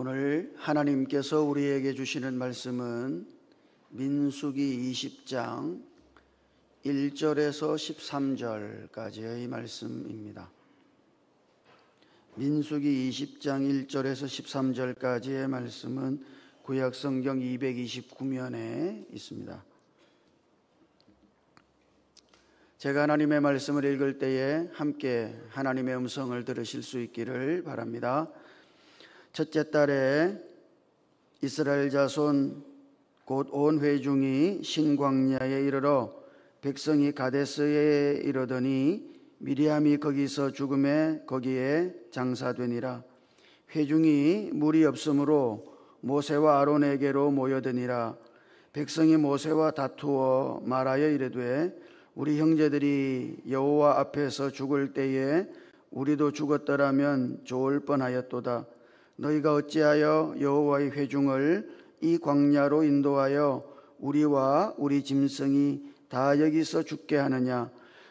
오늘 하나님께서 우리에게 주시는 말씀은 민수기 20장 1절에서 13절까지의 말씀입니다. 민수기 20장 1절에서 13절까지의 말씀은 구약성경 229면에 있습니다. 제가 하나님의 말씀을 읽을 때에 함께 하나님의 음성을 들으실 수 있기를 바랍니다. 첫째 달에 이스라엘 자손 곧 온 회중이 신광야에 이르러 백성이 가데스에 이르더니 미리암이 거기서 죽음에 거기에 장사되니라. 회중이 물이 없으므로 모세와 아론에게로 모여드니라. 백성이 모세와 다투어 말하여 이르되 우리 형제들이 여호와 앞에서 죽을 때에 우리도 죽었더라면 좋을 뻔하였도다. 너희가 어찌하여 여호와의 회중을 이 광야로 인도하여 우리와 우리 짐승이 다 여기서 죽게 하느냐?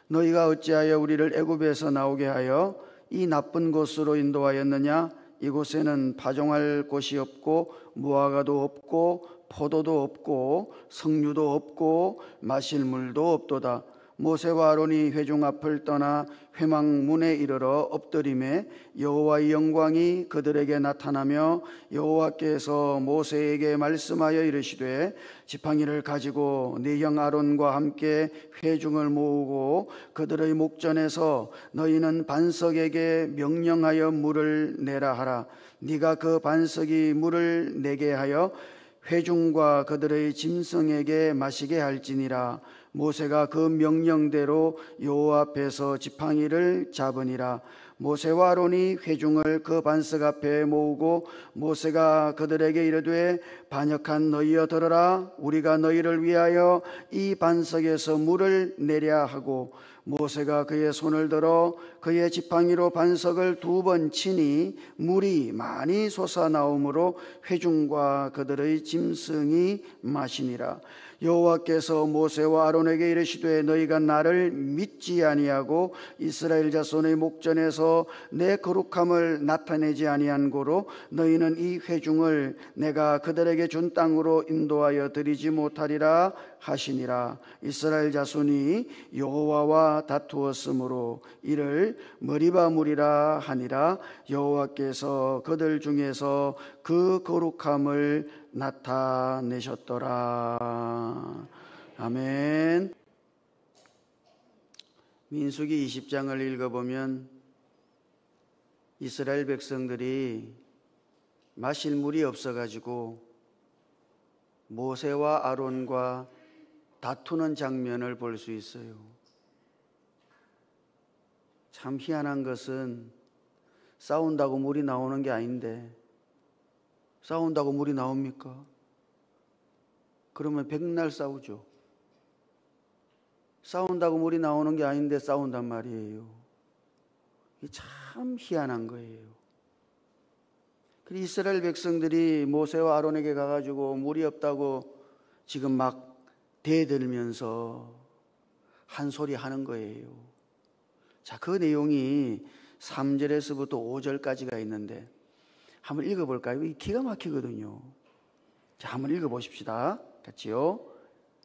너희가 어찌하여 우리를 애굽에서 나오게 하여 이 나쁜 곳으로 인도하였느냐? 이곳에는 파종할 곳이 없고 무화과도 없고 포도도 없고 석류도 없고 마실 물도 없도다. 모세와 아론이 회중 앞을 떠나 회막문에 이르러 엎드림에 여호와의 영광이 그들에게 나타나며 여호와께서 모세에게 말씀하여 이르시되 지팡이를 가지고 네 형 아론과 함께 회중을 모으고 그들의 목전에서 너희는 반석에게 명령하여 물을 내라 하라. 네가 그 반석이 물을 내게 하여 회중과 그들의 짐승에게 마시게 할지니라. 모세가 그 명령대로 여호와 앞에서 지팡이를 잡으니라. 모세와 아론이 회중을 그 반석 앞에 모으고 모세가 그들에게 이르되 반역한 너희여 들으라. 우리가 너희를 위하여 이 반석에서 물을 내랴 하고 모세가 그의 손을 들어 그의 지팡이로 반석을 2번 치니 물이 많이 솟아나오므로 회중과 그들의 짐승이 마시니라. 여호와께서 모세와 아론에게 이르시되 너희가 나를 믿지 아니하고 이스라엘 자손의 목전에서 내 거룩함을 나타내지 아니한 고로 너희는 이 회중을 내가 그들에게 준 땅으로 인도하여 드리지 못하리라 하시니라. 이스라엘 자손이 여호와와 다투었으므로 이를 머리바 물이라 하니라. 여호와께서 그들 중에서 그 거룩함을 나타내셨더라. 아멘. 민수기 20장을 읽어보면 이스라엘 백성들이 마실 물이 없어가지고 모세와 아론과 다투는 장면을 볼 수 있어요. 참 희한한 것은 싸운다고 물이 나오는 게 아닌데 싸운다고 물이 나옵니까? 그러면 백날 싸우죠. 싸운다고 물이 나오는 게 아닌데 싸운단 말이에요. 이게 참 희한한 거예요. 그리고 이스라엘 백성들이 모세와 아론에게 가가지고 물이 없다고 지금 막 대들면서 한 소리 하는 거예요. 자, 그 내용이 3절에서부터 5절까지가 있는데 한번 읽어볼까요? 기가 막히거든요. 자, 한번 읽어보십시다. 같이요.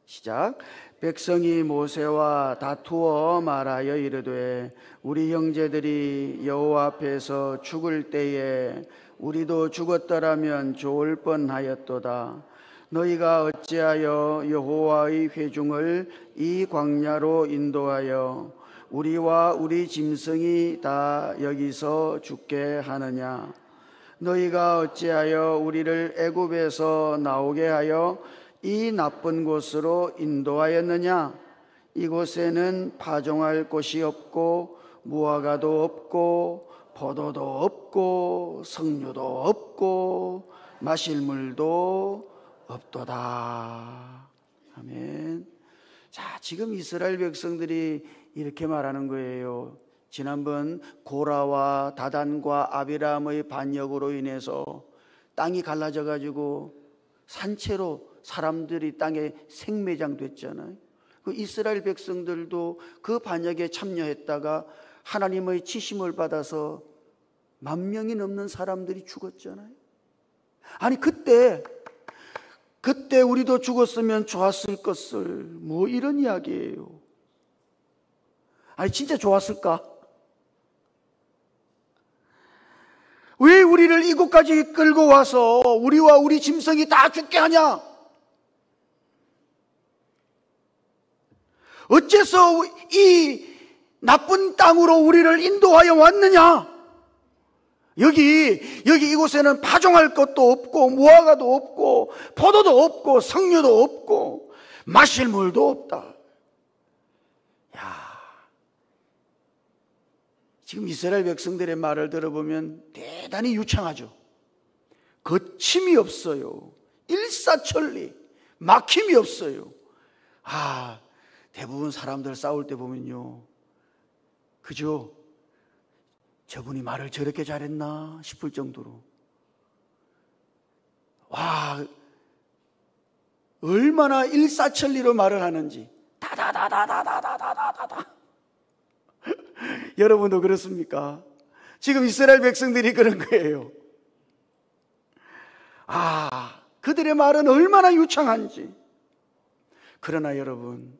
시작. 백성이 모세와 다투어 말하여 이르되 우리 형제들이 여호와 앞에서 죽을 때에 우리도 죽었더라면 좋을 뻔하였도다. 너희가 어찌하여 여호와의 회중을 이 광야로 인도하여 우리와 우리 짐승이 다 여기서 죽게 하느냐? 너희가 어찌하여 우리를 애굽에서 나오게 하여 이 나쁜 곳으로 인도하였느냐? 이곳에는 파종할 곳이 없고 무화과도 없고 포도도 없고 석류도 없고 마실 물도 없도다. 아멘. 자, 지금 이스라엘 백성들이 이렇게 말하는 거예요. 지난번 고라와 다단과 아비람의 반역으로 인해서 땅이 갈라져 가지고 산채로 사람들이 땅에 생매장 됐잖아요. 그 이스라엘 백성들도 그 반역에 참여했다가 하나님의 치심을 받아서 10,000명이 넘는 사람들이 죽었잖아요. 아니 그때 우리도 죽었으면 좋았을 것을, 뭐 이런 이야기예요. 아니 진짜 좋았을까? 왜 우리를 이곳까지 끌고 와서 우리와 우리 짐승이 다 죽게 하냐? 어째서 이 나쁜 땅으로 우리를 인도하여 왔느냐? 여기 이곳에는 파종할 것도 없고 무화과도 없고 포도도 없고 석류도 없고 마실 물도 없다. 야, 지금 이스라엘 백성들의 말을 들어보면 대단히 유창하죠. 거침이 없어요. 일사천리, 막힘이 없어요. 대부분 사람들 싸울 때 보면요, 그죠? 저분이 말을 저렇게 잘했나 싶을 정도로, 와, 얼마나 일사천리로 말을 하는지. 다다다다다다다다다다. 여러분도 그렇습니까? 지금 이스라엘 백성들이 그런 거예요. 그들의 말은 얼마나 유창한지. 그러나 여러분,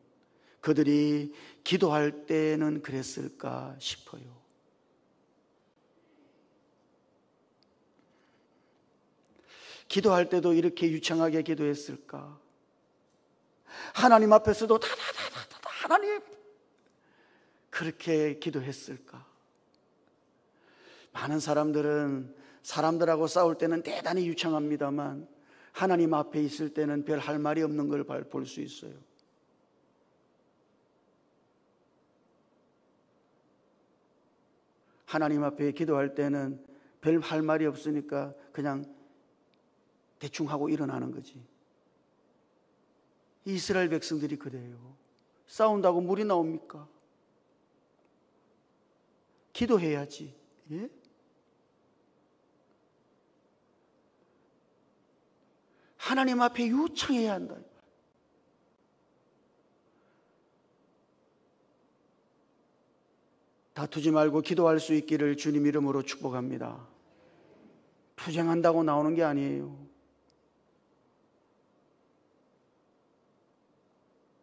그들이 기도할 때는 그랬을까 싶어요. 기도할 때도 이렇게 유창하게 기도했을까? 하나님 앞에서도 다다다다다 하나님, 그렇게 기도했을까? 많은 사람들은 사람들하고 싸울 때는 대단히 유창합니다만 하나님 앞에 있을 때는 별 할 말이 없는 걸 볼 수 있어요. 하나님 앞에 기도할 때는 별 할 말이 없으니까 그냥 대충 하고 일어나는 거지. 이스라엘 백성들이 그래요. 싸운다고 물이 나옵니까? 기도해야지. 예? 하나님 앞에 유창해야 한다. 다투지 말고 기도할 수 있기를 주님 이름으로 축복합니다. 투쟁한다고 나오는 게 아니에요.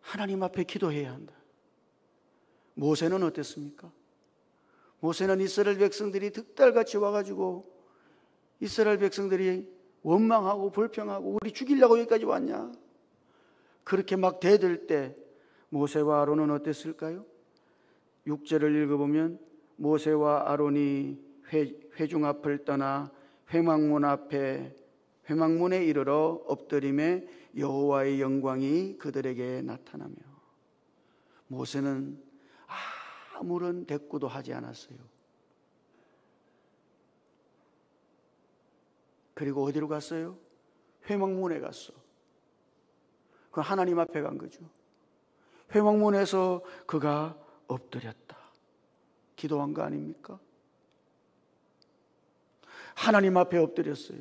하나님 앞에 기도해야 한다. 모세는 어땠습니까? 모세는 이스라엘 백성들이 득달같이 와가지고 이스라엘 백성들이 원망하고 불평하고 우리 죽이려고 여기까지 왔냐? 그렇게 막 대들 때 모세와 아론은 어땠을까요? 6절을 읽어보면 모세와 아론이 회중 앞을 떠나 회막문에 이르러 엎드림에 여호와의 영광이 그들에게 나타나며. 모세는 아무런 대꾸도 하지 않았어요. 그리고 어디로 갔어요? 회막문에 갔어. 그 하나님 앞에 간 거죠. 회막문에서 그가 엎드렸다. 기도한 거 아닙니까? 하나님 앞에 엎드렸어요.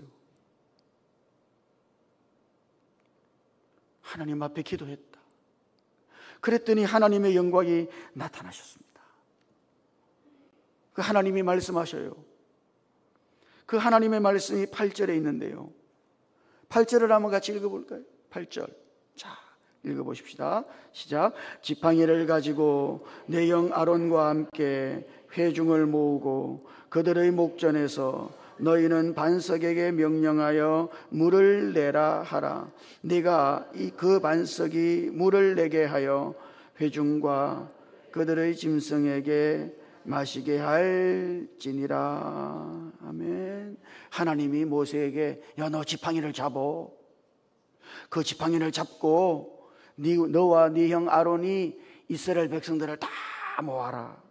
하나님 앞에 기도했다. 그랬더니 하나님의 영광이 나타나셨습니다. 그 하나님이 말씀하셔요. 그 하나님의 말씀이 8절에 있는데요. 8절을 한번 같이 읽어볼까요? 8절. 자, 읽어보십시다. 시작. 지팡이를 가지고 내 형 아론과 함께 회중을 모으고 그들의 목전에서 너희는 반석에게 명령하여 물을 내라 하라. 네가 그 반석이 물을 내게 하여 회중과 그들의 짐승에게 마시게 할지니라. 아멘. 하나님이 모세에게 야, 너 지팡이를 잡어. 그 지팡이를 잡고 너와 네 형 아론이 이스라엘 백성들을 다 모아라.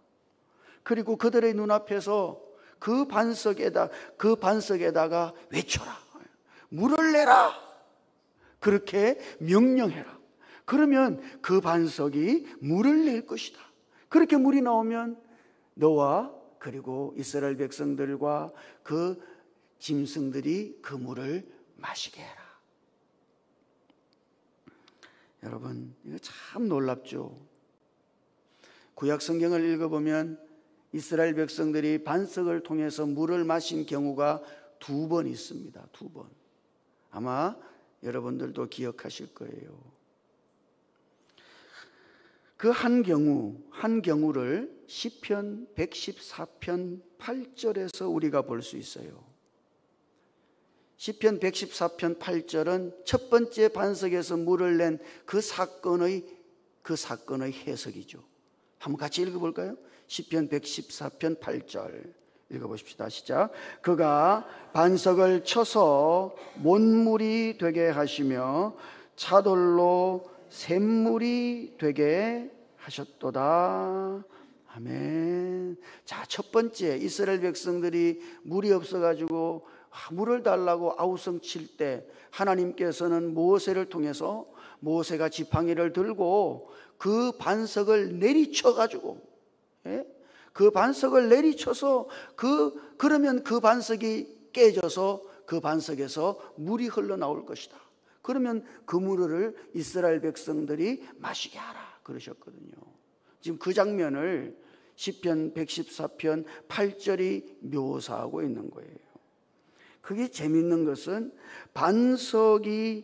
그리고 그들의 눈앞에서 그 반석에다가 외쳐라. 물을 내라. 그렇게 명령해라. 그러면 그 반석이 물을 낼 것이다. 그렇게 물이 나오면 너와 그리고 이스라엘 백성들과 그 짐승들이 그 물을 마시게 해라. 여러분, 이거 참 놀랍죠. 구약 성경을 읽어보면 이스라엘 백성들이 반석을 통해서 물을 마신 경우가 2번 있습니다. 2번. 아마 여러분들도 기억하실 거예요. 그 한 경우를 시편 114편 8절에서 우리가 볼 수 있어요. 시편 114편 8절은 첫 번째 반석에서 물을 낸 그 사건의 해석이죠. 한번 같이 읽어볼까요? 시편 114편 8절 읽어보십시다. 시작. 그가 반석을 쳐서 못물이 되게 하시며 차돌로 샘물이 되게 하셨도다. 아멘. 자, 첫 번째, 이스라엘 백성들이 물이 없어가지고 물을 달라고 아우성 칠 때 하나님께서는 모세를 통해서 모세가 지팡이를 들고 그 반석을 내리쳐가지고, 그 반석을 내리쳐서 그러면 그 반석이 깨져서 그 반석에서 물이 흘러나올 것이다. 그러면 그 물을 이스라엘 백성들이 마시게 하라 그러셨거든요. 지금 그 장면을 시편 114편 8절이 묘사하고 있는 거예요. 그게 재밌는 것은 반석을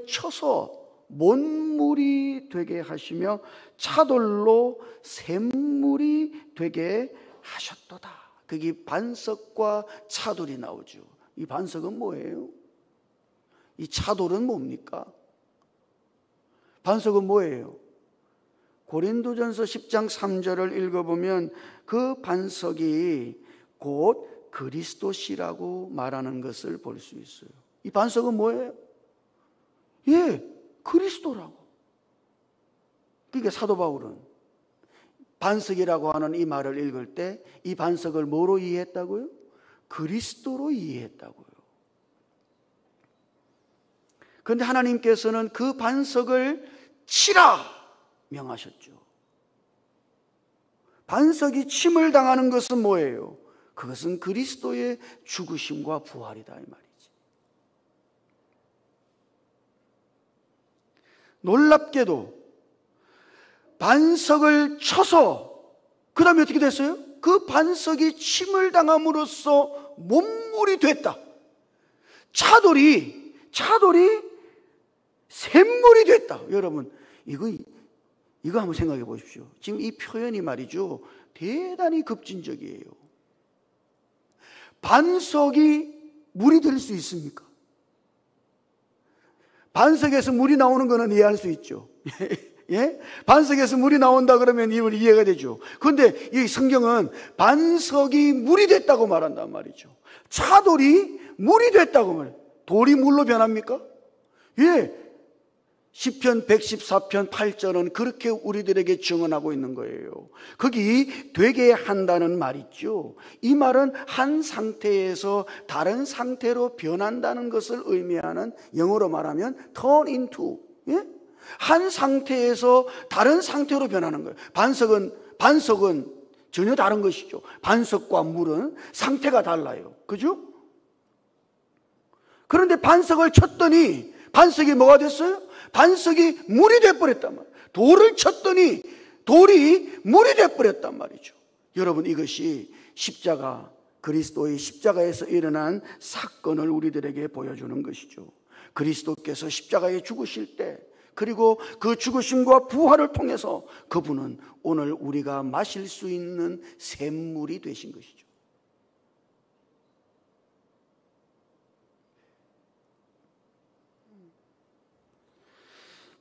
쳐서 못물이 되게 하시며 차돌로 샘물이 되게 하셨도다. 그게 반석과 차돌이 나오죠. 이 반석은 뭐예요? 이 차돌은 뭡니까? 반석은 뭐예요? 고린도전서 10장 3절을 읽어보면 그 반석이 곧 그리스도시라고 말하는 것을 볼 수 있어요. 이 반석은 뭐예요? 예, 그리스도라고. 그러니까 사도 바울은 반석이라고 하는 이 말을 읽을 때 이 반석을 뭐로 이해했다고요? 그리스도로 이해했다고요. 그런데 하나님께서는 그 반석을 치라 명하셨죠. 반석이 침을 당하는 것은 뭐예요? 그것은 그리스도의 죽으심과 부활이다 이 말이지. 놀랍게도 반석을 쳐서 그 다음에 어떻게 됐어요? 그 반석이 침을 당함으로써 못물이 됐다. 차돌이 샘물이 됐다. 여러분 이거 한번 생각해 보십시오. 지금 이 표현이 말이죠, 대단히 급진적이에요. 반석이 물이 될 수 있습니까? 반석에서 물이 나오는 것은 이해할 수 있죠. 예? 반석에서 물이 나온다 그러면 이건 이해가 되죠. 그런데 이 성경은 반석이 물이 됐다고 말한단 말이죠. 차돌이 물이 됐다고 말해요. 돌이 물로 변합니까? 예. 시편 114편 8절은 그렇게 우리들에게 증언하고 있는 거예요. 거기 되게 한다는 말 있죠. 이 말은 한 상태에서 다른 상태로 변한다는 것을 의미하는, 영어로 말하면 turn into, 예? 한 상태에서 다른 상태로 변하는 거예요. 반석은 전혀 다른 것이죠. 반석과 물은 상태가 달라요. 그죠? 그런데 반석을 쳤더니 반석이 뭐가 됐어요? 반석이 물이 돼버렸단 말이에요. 돌을 쳤더니 돌이 물이 돼버렸단 말이죠. 여러분, 이것이 십자가, 그리스도의 십자가에서 일어난 사건을 우리들에게 보여주는 것이죠. 그리스도께서 십자가에 죽으실 때, 그리고 그 죽으심과 부활을 통해서 그분은 오늘 우리가 마실 수 있는 샘물이 되신 것이죠.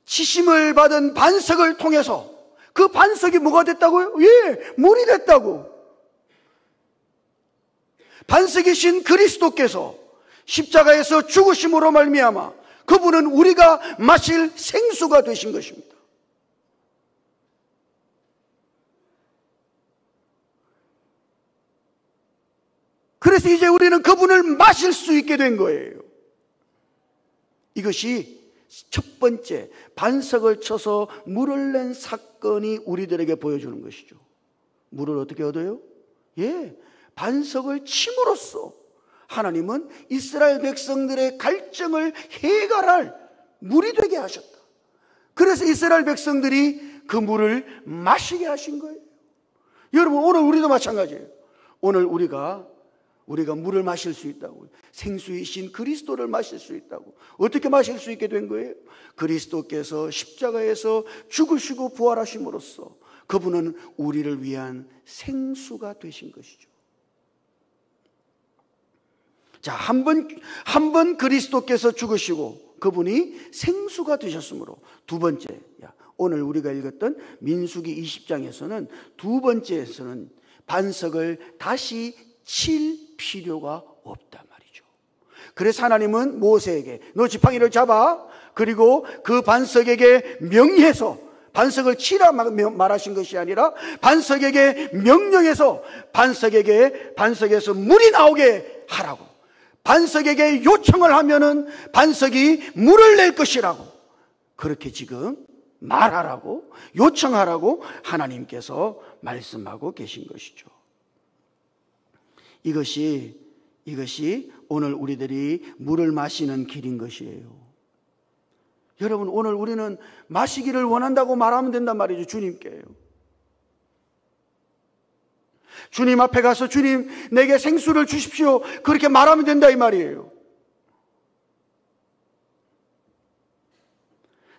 치심을 받은 반석을 통해서 그 반석이 뭐가 됐다고요? 예, 물이 됐다고. 반석이신 그리스도께서 십자가에서 죽으심으로 말미암아 그분은 우리가 마실 생수가 되신 것입니다. 그래서 이제 우리는 그분을 마실 수 있게 된 거예요. 이것이 첫 번째, 반석을 쳐서 물을 낸 사건이 우리들에게 보여주는 것이죠. 물을 어떻게 얻어요? 예, 반석을 침으로써 하나님은 이스라엘 백성들의 갈증을 해결할 물이 되게 하셨다. 그래서 이스라엘 백성들이 그 물을 마시게 하신 거예요. 여러분, 오늘 우리도 마찬가지예요. 오늘 우리가 물을 마실 수 있다고. 생수이신 그리스도를 마실 수 있다고. 어떻게 마실 수 있게 된 거예요? 그리스도께서 십자가에서 죽으시고 부활하심으로써 그분은 우리를 위한 생수가 되신 것이죠. 자, 한 번 그리스도께서 죽으시고 그분이 생수가 되셨으므로, 두 번째, 오늘 우리가 읽었던 민수기 20장에서는 두 번째에서는 반석을 다시 칠 필요가 없단 말이죠. 그래서 하나님은 모세에게 너 지팡이를 잡아, 그리고 그 반석에게 명의해서, 반석을 치라 말하신 것이 아니라 반석에게 명령해서 반석에서 물이 나오게 하라고, 반석에게 요청을 하면은 반석이 물을 낼 것이라고, 그렇게 지금 말하라고, 요청하라고 하나님께서 말씀하고 계신 것이죠. 이것이 오늘 우리들이 물을 마시는 길인 것이에요. 여러분, 오늘 우리는 마시기를 원한다고 말하면 된단 말이죠. 주님께요. 주님 앞에 가서 주님 내게 생수를 주십시오, 그렇게 말하면 된다 이 말이에요.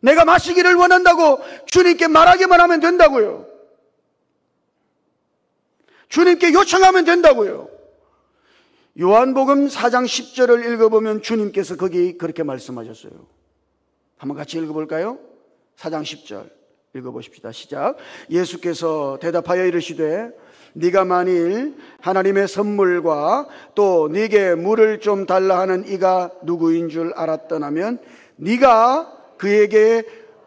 내가 마시기를 원한다고 주님께 말하기만 하면 된다고요. 주님께 요청하면 된다고요. 요한복음 4장 10절을 읽어보면 주님께서 거기 그렇게 말씀하셨어요. 한번 같이 읽어볼까요? 4장 10절 읽어보십시다. 시작. 예수께서 대답하여 이르시되 네가 만일 하나님의 선물과 또 네게 물을 좀 달라 하는 이가 누구인 줄 알았더라면 네가 그에게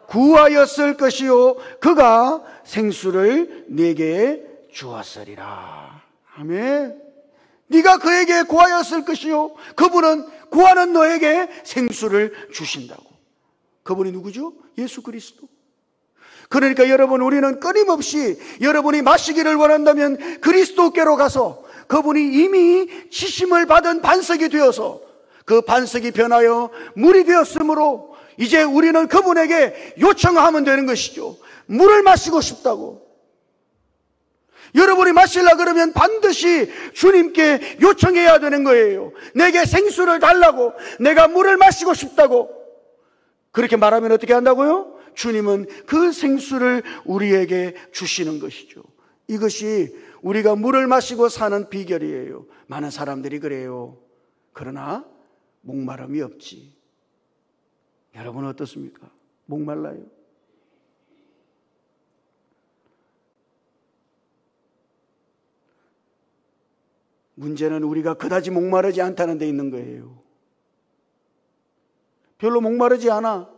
구하였을 것이요 그가 생수를 네게 주었으리라. 아멘. 네가 그에게 구하였을 것이요 그분은 구하는 너에게 생수를 주신다고. 그분이 누구죠? 예수 그리스도. 그러니까 여러분, 우리는 끊임없이 여러분이 마시기를 원한다면 그리스도께로 가서 그분이 이미 지심을 받은 반석이 되어서 그 반석이 변하여 물이 되었으므로 이제 우리는 그분에게 요청하면 되는 것이죠. 물을 마시고 싶다고. 여러분이 마시려고 그러면 반드시 주님께 요청해야 되는 거예요. 내게 생수를 달라고, 내가 물을 마시고 싶다고. 그렇게 말하면 어떻게 한다고요? 주님은 그 생수를 우리에게 주시는 것이죠. 이것이 우리가 물을 마시고 사는 비결이에요. 많은 사람들이 그래요. 그러나 목마름이 없지. 여러분은 어떻습니까? 목말라요? 문제는 우리가 그다지 목마르지 않다는 데 있는 거예요. 별로 목마르지 않아.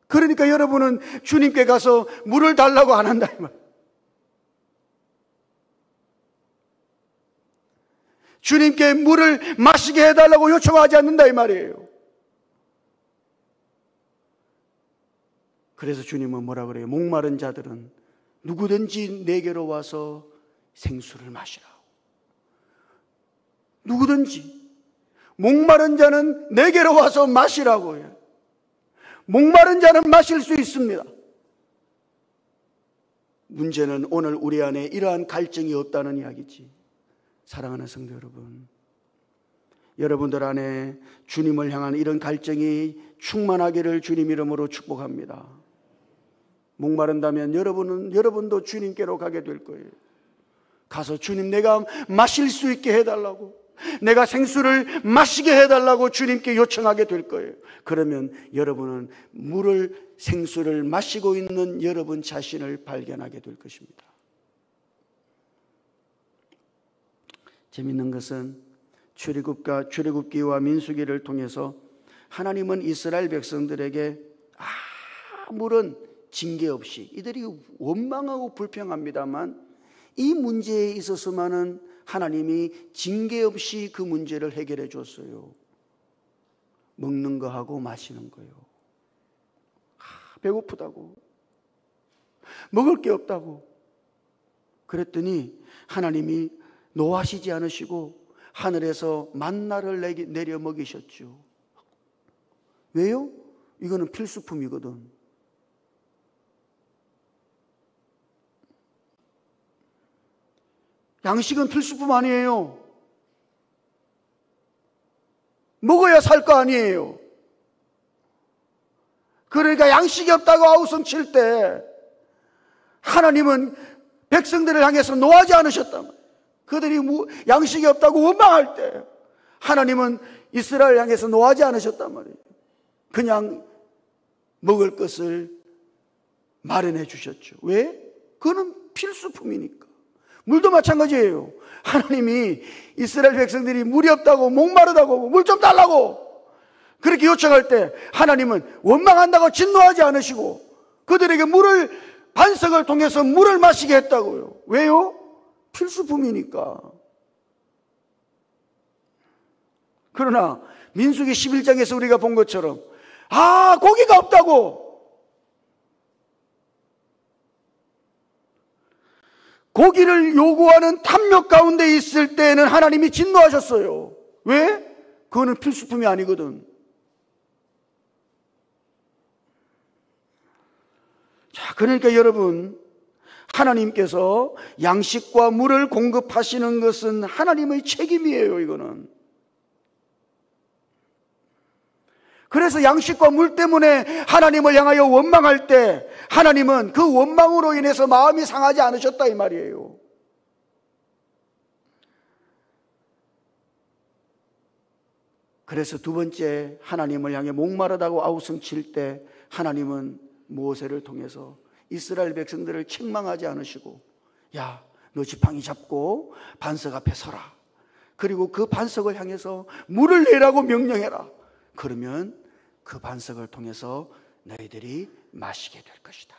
그러니까 여러분은 주님께 가서 물을 달라고 안 한다 이 말. 주님께 물을 마시게 해달라고 요청하지 않는다 이 말이에요. 그래서 주님은 뭐라 그래요? 목마른 자들은 누구든지 내게로 와서 생수를 마시라. 누구든지 목마른 자는 내게로 와서 마시라고요. 목마른 자는 마실 수 있습니다. 문제는 오늘 우리 안에 이러한 갈증이 없다는 이야기지. 사랑하는 성도 여러분, 여러분들 안에 주님을 향한 이런 갈증이 충만하기를 주님 이름으로 축복합니다. 목마른다면 여러분도 주님께로 가게 될 거예요. 가서 주님, 내가 마실 수 있게 해달라고, 내가 생수를 마시게 해달라고 주님께 요청하게 될 거예요. 그러면 여러분은 생수를 마시고 있는 여러분 자신을 발견하게 될 것입니다. 재밌는 것은 출애굽기와 민수기를 통해서 하나님은 이스라엘 백성들에게 아무런 징계 없이, 이들이 원망하고 불평합니다만 이 문제에 있어서만은 하나님이 징계 없이 그 문제를 해결해 줬어요. 먹는 거하고 마시는 거요. 배고프다고, 먹을 게 없다고. 그랬더니 하나님이 노하시지 않으시고 하늘에서 만나를 내려 먹이셨죠. 왜요? 이거는 필수품이거든. 양식은 필수품 아니에요. 먹어야 살 거 아니에요. 그러니까 양식이 없다고 아우성칠 때 하나님은 백성들을 향해서 노하지 않으셨단 말이에요. 그들이 양식이 없다고 원망할 때 하나님은 이스라엘을 향해서 노하지 않으셨단 말이에요. 그냥 먹을 것을 마련해 주셨죠. 왜? 그거는 필수품이니까. 물도 마찬가지예요. 하나님이 이스라엘 백성들이 물이 없다고 목마르다고 물 좀 달라고 그렇게 요청할 때 하나님은 원망한다고 진노하지 않으시고 그들에게 반석을 통해서 물을 마시게 했다고요. 왜요? 필수품이니까. 그러나 민수기 11장에서 우리가 본 것처럼 고기가 없다고 고기를 요구하는 탐욕 가운데 있을 때에는 하나님이 진노하셨어요. 왜? 그거는 필수품이 아니거든. 자, 그러니까 여러분, 하나님께서 양식과 물을 공급하시는 것은 하나님의 책임이에요, 이거는. 그래서 양식과 물 때문에 하나님을 향하여 원망할 때 하나님은 그 원망으로 인해서 마음이 상하지 않으셨다 이 말이에요. 그래서 두 번째 하나님을 향해 목마르다고 아우성칠 때 하나님은 모세를 통해서 이스라엘 백성들을 책망하지 않으시고 야, 너 지팡이 잡고 반석 앞에 서라. 그리고 그 반석을 향해서 물을 내라고 명령해라. 그러면 그 반석을 통해서 너희들이 마시게 될 것이다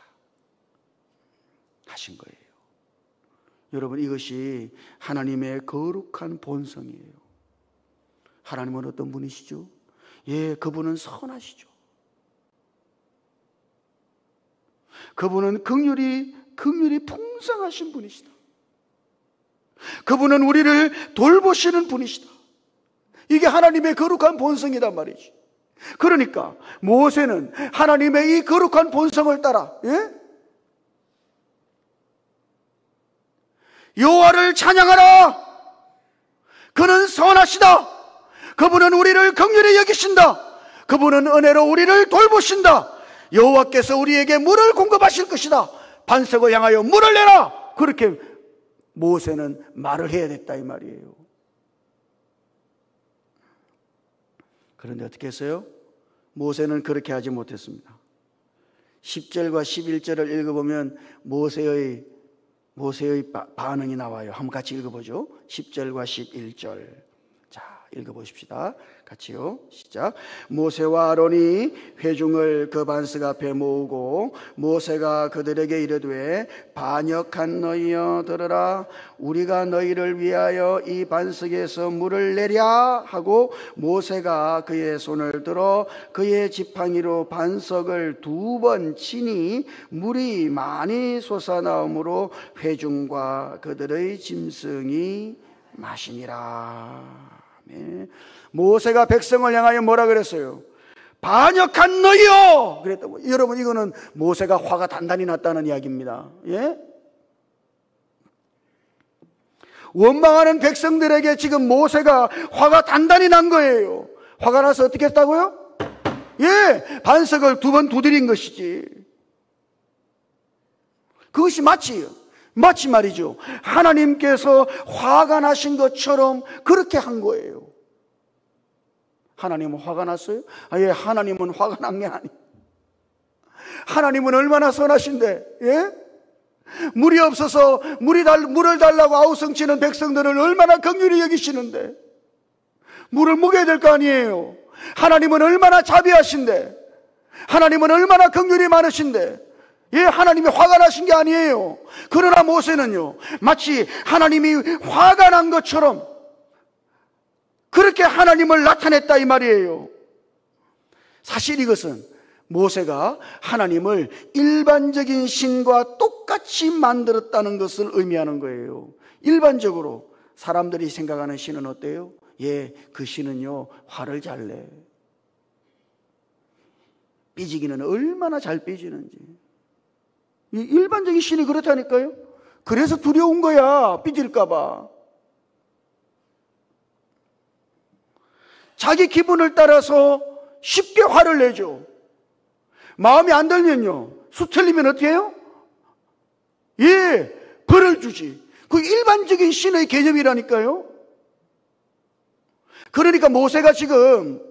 하신 거예요. 여러분, 이것이 하나님의 거룩한 본성이에요. 하나님은 어떤 분이시죠? 예, 그분은 선하시죠. 그분은 긍휼이 풍성하신 분이시다. 그분은 우리를 돌보시는 분이시다. 이게 하나님의 거룩한 본성이란 말이지. 그러니까 모세는 하나님의 이 거룩한 본성을 따라 여호와를 찬양하라. 그는 선하시다. 그분은 우리를 긍휼히 여기신다. 그분은 은혜로 우리를 돌보신다. 여호와께서 우리에게 물을 공급하실 것이다. 반석을 향하여 물을 내라. 그렇게 모세는 말을 해야 됐다 이 말이에요. 그런데 어떻게 했어요? 모세는 그렇게 하지 못했습니다. 10절과 11절을 읽어보면 모세의 반응이 나와요. 한번 같이 읽어보죠. 10절과 11절. 자, 읽어보십시다. 같이요. 시작. 모세와 아론이 회중을 그 반석 앞에 모으고 모세가 그들에게 이르되 반역한 너희여 들으라. 우리가 너희를 위하여 이 반석에서 물을 내랴 하고 모세가 그의 손을 들어 그의 지팡이로 반석을 2번 치니 물이 많이 솟아나오므로 회중과 그들의 짐승이 마시니라. 네. 모세가 백성을 향하여 뭐라 그랬어요? 반역한 너희요! 그랬다고. 여러분, 이거는 모세가 화가 단단히 났다는 이야기입니다. 예? 원망하는 백성들에게 지금 모세가 화가 단단히 난 거예요. 화가 나서 어떻게 했다고요? 예, 반석을 2번 두드린 것이지. 그것이 마치 말이죠. 하나님께서 화가 나신 것처럼 그렇게 한 거예요. 하나님은 화가 났어요? 예, 하나님은 화가 난 게 아니에요. 하나님은 얼마나 선하신데, 예? 물이 없어서 물을 달라고 아우성치는 백성들을 얼마나 긍휼히 여기시는데, 물을 먹여야 될 거 아니에요. 하나님은 얼마나 자비하신데, 하나님은 얼마나 긍휼이 많으신데, 예, 하나님이 화가 나신 게 아니에요. 그러나 모세는요, 마치 하나님이 화가 난 것처럼 그렇게 하나님을 나타냈다 이 말이에요. 사실 이것은 모세가 하나님을 일반적인 신과 똑같이 만들었다는 것을 의미하는 거예요. 일반적으로 사람들이 생각하는 신은 어때요? 예, 그 신은요, 화를 잘 내. 삐지기는 얼마나 잘 삐지는지. 일반적인 신이 그렇다니까요. 그래서 두려운 거야, 삐질까 봐. 자기 기분을 따라서 쉽게 화를 내죠. 마음에 안 들면요, 수틀리면 어떻게 해요? 예, 벌을 주지. 그 일반적인 신의 개념이라니까요. 그러니까 모세가 지금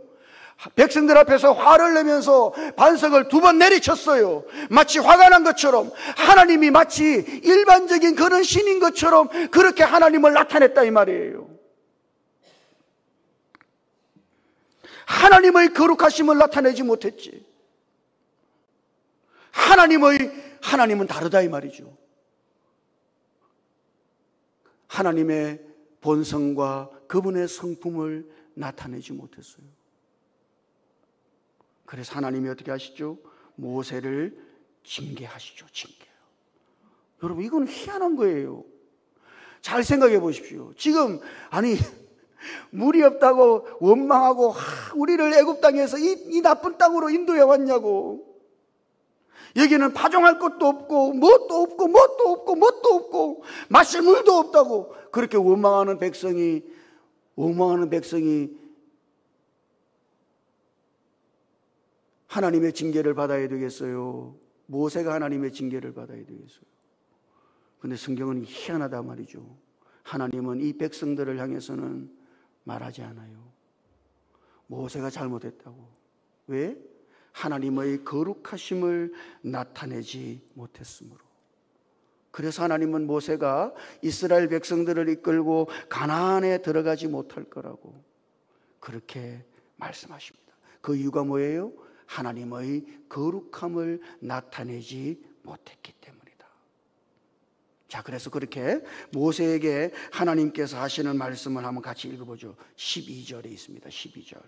백성들 앞에서 화를 내면서 반석을 2번 내리쳤어요. 마치 화가 난 것처럼, 하나님이 마치 일반적인 그런 신인 것처럼 그렇게 하나님을 나타냈다 이 말이에요. 하나님의 거룩하심을 나타내지 못했지. 하나님은 다르다 이 말이죠. 하나님의 본성과 그분의 성품을 나타내지 못했어요. 그래서 하나님이 어떻게 하시죠? 모세를 징계하시죠. 징계요. 여러분, 이건 희한한 거예요. 잘 생각해 보십시오. 지금 물이 없다고 원망하고 우리를 애굽 땅에서 이 나쁜 땅으로 인도해 왔냐고. 여기는 파종할 것도 없고 뭣도 없고 마실 물도 없다고 그렇게 원망하는 백성이 하나님의 징계를 받아야 되겠어요? 모세가 하나님의 징계를 받아야 되겠어요? 근데 성경은 희한하다 말이죠. 하나님은 이 백성들을 향해서는 말하지 않아요. 모세가 잘못했다고. 왜? 하나님의 거룩하심을 나타내지 못했으므로. 그래서 하나님은 모세가 이스라엘 백성들을 이끌고 가나안에 들어가지 못할 거라고 그렇게 말씀하십니다. 그 이유가 뭐예요? 하나님의 거룩함을 나타내지 못했기 때문이다. 자, 그래서 그렇게 모세에게 하나님께서 하시는 말씀을 한번 같이 읽어보죠. 12절에 있습니다. 12절.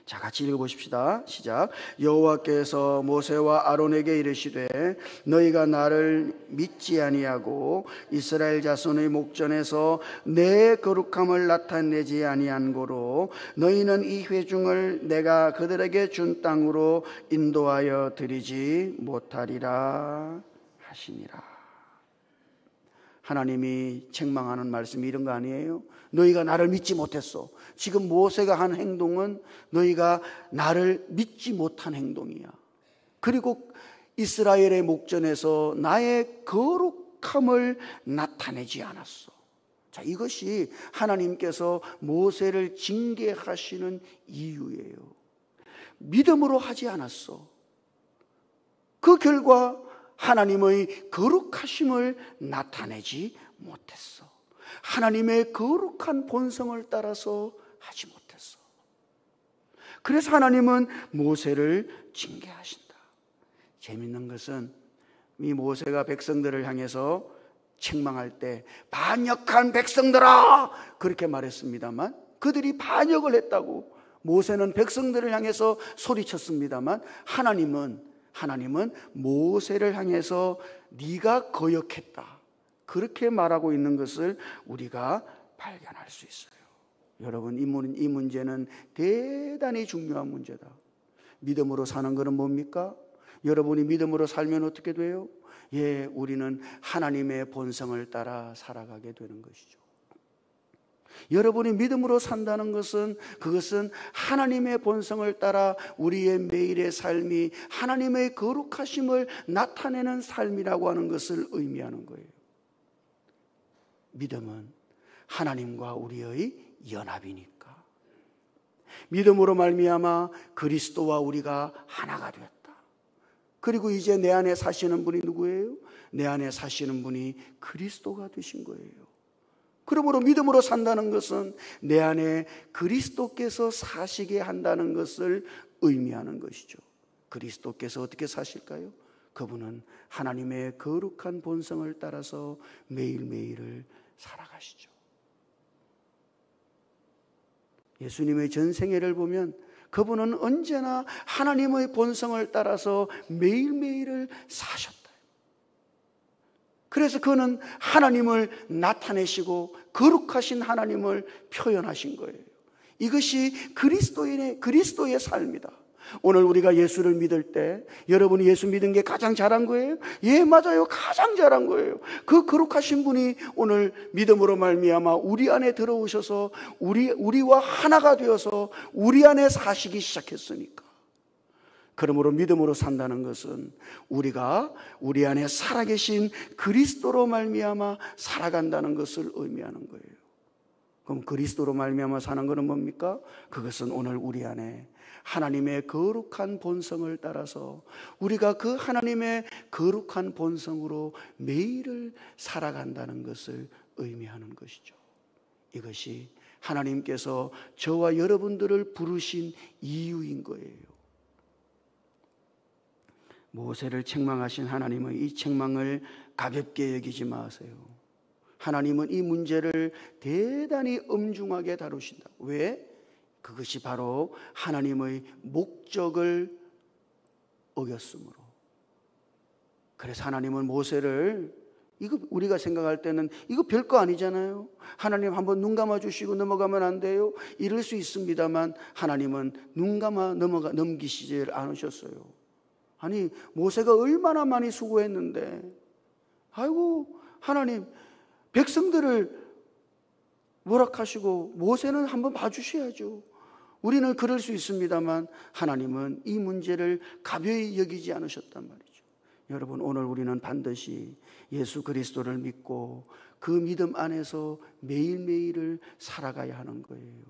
자, 같이 읽어보십시다. 시작. 여호와께서 모세와 아론에게 이르시되 너희가 나를 믿지 아니하고 이스라엘 자손의 목전에서 내 거룩함을 나타내지 아니한 고로 너희는 이 회중을 내가 그들에게 준 땅으로 인도하여 드리지 못하리라 하시니라. 하나님이 책망하는 말씀이 이런 거 아니에요? 너희가 나를 믿지 못했어. 지금 모세가 한 행동은 너희가 나를 믿지 못한 행동이야. 그리고 이스라엘의 목전에서 나의 거룩함을 나타내지 않았어. 자, 이것이 하나님께서 모세를 징계하시는 이유예요. 믿음으로 하지 않았어. 그 결과 하나님의 거룩하심을 나타내지 못했어. 하나님의 거룩한 본성을 따라서 하지 못했어. 그래서 하나님은 모세를 징계하신다. 재밌는 것은 이 모세가 백성들을 향해서 책망할 때 반역한 백성들아 그렇게 말했습니다만, 그들이 반역을 했다고 모세는 백성들을 향해서 소리쳤습니다만, 하나님은 모세를 향해서 네가 거역했다 그렇게 말하고 있는 것을 우리가 발견할 수 있어요. 여러분, 이 문제는 대단히 중요한 문제다. 믿음으로 사는 것은 뭡니까? 여러분이 믿음으로 살면 어떻게 돼요? 예, 우리는 하나님의 본성을 따라 살아가게 되는 것이죠. 여러분이 믿음으로 산다는 그것은 하나님의 본성을 따라 우리의 매일의 삶이 하나님의 거룩하심을 나타내는 삶이라고 하는 것을 의미하는 거예요. 믿음은 하나님과 우리의 연합이니까. 믿음으로 말미암아 그리스도와 우리가 하나가 되었다. 그리고 이제 내 안에 사시는 분이 누구예요? 내 안에 사시는 분이 그리스도가 되신 거예요. 그러므로 믿음으로 산다는 것은 내 안에 그리스도께서 사시게 한다는 것을 의미하는 것이죠. 그리스도께서 어떻게 사실까요? 그분은 하나님의 거룩한 본성을 따라서 매일매일을 살아가시죠. 예수님의 전생애를 보면 그분은 언제나 하나님의 본성을 따라서 매일매일을 사셨다. 그래서 그는 하나님을 나타내시고 거룩하신 하나님을 표현하신 거예요. 이것이 그리스도의 삶이다. 오늘 우리가 예수를 믿을 때 여러분이 예수 믿은 게 가장 잘한 거예요? 예, 맞아요. 가장 잘한 거예요. 그 거룩하신 분이 오늘 믿음으로 말미암아 우리 안에 들어오셔서 우리와 하나가 되어서 우리 안에 사시기 시작했으니까. 그러므로 믿음으로 산다는 것은 우리가 우리 안에 살아계신 그리스도로 말미암아 살아간다는 것을 의미하는 거예요. 그럼 그리스도로 말미암아 사는 것은 뭡니까? 그것은 오늘 우리 안에 하나님의 거룩한 본성을 따라서 우리가 그 하나님의 거룩한 본성으로 매일을 살아간다는 것을 의미하는 것이죠. 이것이 하나님께서 저와 여러분들을 부르신 이유인 거예요. 모세를 책망하신 하나님의 이 책망을 가볍게 여기지 마세요. 하나님은 이 문제를 대단히 엄중하게 다루신다. 왜? 그것이 바로 하나님의 목적을 어겼으므로. 그래서 하나님은 모세를, 이거 우리가 생각할 때는 이거 별거 아니잖아요. 하나님 한번 눈 감아 주시고 넘어가면 안 돼요? 이럴 수 있습니다만 하나님은 눈 감아 넘기시지 않으셨어요. 아니, 모세가 얼마나 많이 수고했는데, 아이고 하나님 백성들을 뭐락하시고 모세는 한번 봐주셔야죠. 우리는 그럴 수 있습니다만 하나님은 이 문제를 가벼이 여기지 않으셨단 말이죠. 여러분, 오늘 우리는 반드시 예수 그리스도를 믿고 그 믿음 안에서 매일매일을 살아가야 하는 거예요.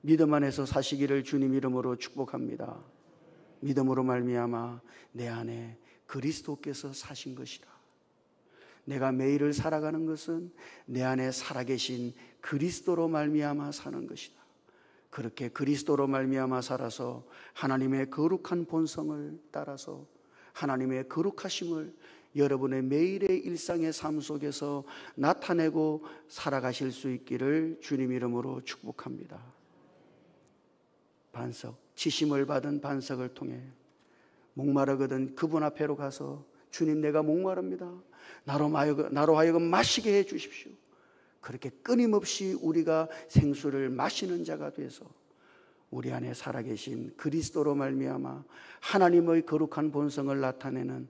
믿음 안에서 사시기를 주님 이름으로 축복합니다. 믿음으로 말미암아 내 안에 그리스도께서 사신 것이라. 내가 매일을 살아가는 것은 내 안에 살아계신 그리스도로 말미암아 사는 것이다. 그렇게 그리스도로 말미암아 살아서 하나님의 거룩한 본성을 따라서 하나님의 거룩하심을 여러분의 매일의 일상의 삶 속에서 나타내고 살아가실 수 있기를 주님 이름으로 축복합니다. 반석, 지심을 받은 반석을 통해 목마르거든 그분 앞에로 가서 주님, 내가 목마릅니다. 나로 하여금 마시게 해 주십시오. 그렇게 끊임없이 우리가 생수를 마시는 자가 돼서 우리 안에 살아계신 그리스도로 말미암아 하나님의 거룩한 본성을 나타내는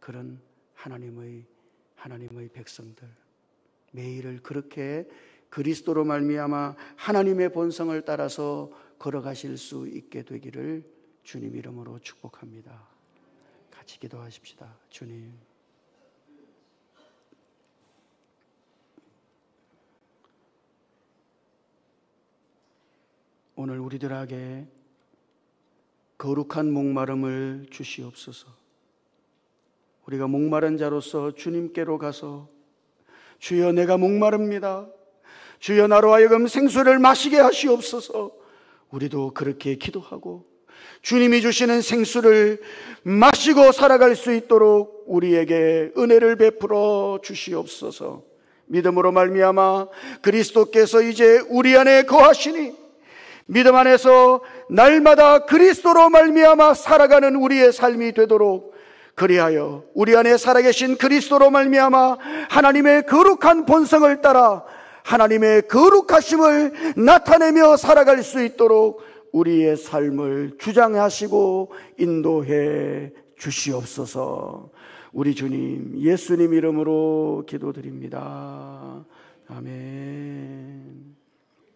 그런 하나님의 백성들, 매일을 그렇게 그리스도로 말미암아 하나님의 본성을 따라서 걸어가실 수 있게 되기를 주님 이름으로 축복합니다. 같이 기도하십시다. 주님, 오늘 우리들에게 거룩한 목마름을 주시옵소서. 우리가 목마른 자로서 주님께로 가서 주여, 내가 목마릅니다. 주여, 나로 하여금 생수를 마시게 하시옵소서. 우리도 그렇게 기도하고 주님이 주시는 생수를 마시고 살아갈 수 있도록 우리에게 은혜를 베풀어 주시옵소서. 믿음으로 말미암아 그리스도께서 이제 우리 안에 거하시니 믿음 안에서 날마다 그리스도로 말미암아 살아가는 우리의 삶이 되도록, 그리하여 우리 안에 살아계신 그리스도로 말미암아 하나님의 거룩한 본성을 따라 하나님의 거룩하심을 나타내며 살아갈 수 있도록 우리의 삶을 주장하시고 인도해 주시옵소서. 우리 주님 예수님 이름으로 기도드립니다. 아멘.